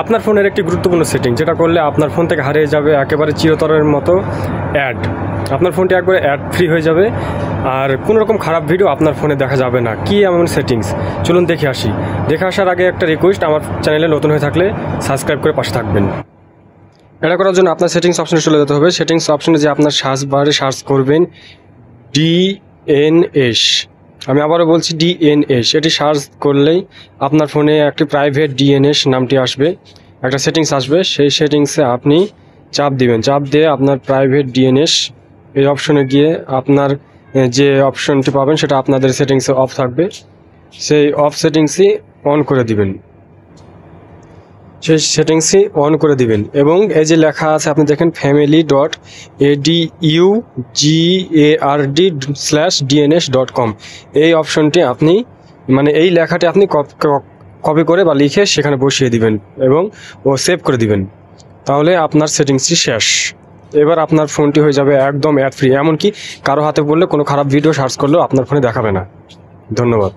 আপনার ফোনের একটি গুরুত্বপূর্ণ সেটিং, যেটা করলে আপনার ফোন থেকে হারিয়ে যাবে একেবারে চিরতরের মতো অ্যাড। আপনার ফোনটি একবারে অ্যাড ফ্রি হয়ে যাবে, আর কোনো রকম খারাপ ভিডিও আপনার ফোনে দেখা যাবে না। কি এমন সেটিংস, চলুন দেখে আসি। দেখে আসার আগে একটা রিকোয়েস্ট, আমার চ্যানেলে নতুন হয়ে থাকলে সাবস্ক্রাইব করে পাশে থাকবেন। এটা করার জন্য আপনার সেটিংস অপশনে চলে যেতে হবে। সেটিংস অপশনে যে আপনার সার্চ বারে সার্চ করবেন DNS। আমি আবারও বলছি DNS। এটি সার্চ করলেই আপনার ফোনে একটি প্রাইভেট DNS নামটি আসবে, একটা সেটিংস আসবে। সেই সেটিংসে আপনি চাপ দিবেন। চাপ দিয়ে আপনার প্রাইভেট DNS এই অপশনে গিয়ে আপনার যে অপশনটি পাবেন সেটা আপনাদের সেটিংসে অফ থাকবে, সেই অফ সেটিংসই অন করে দিবেন। সেই সেটিংসই অন করে দিবেন এবং এই যে লেখা আছে আপনি দেখেন family.adugard/dns.com, এই অপশনটি আপনি এই লেখাটি আপনি কপি করে বা লিখে সেখানে বসিয়ে দিবেন এবং সেভ করে দিবেন। তাহলে আপনার সেটিংসটি শেষ। এবার আপনার ফোনটি হয়ে যাবে একদম অ্যাড ফ্রি। এমনকি কারো হাতে পড়লে কোনো খারাপ ভিডিও সার্চ করলেও আপনার ফোনে দেখাবে না। ধন্যবাদ।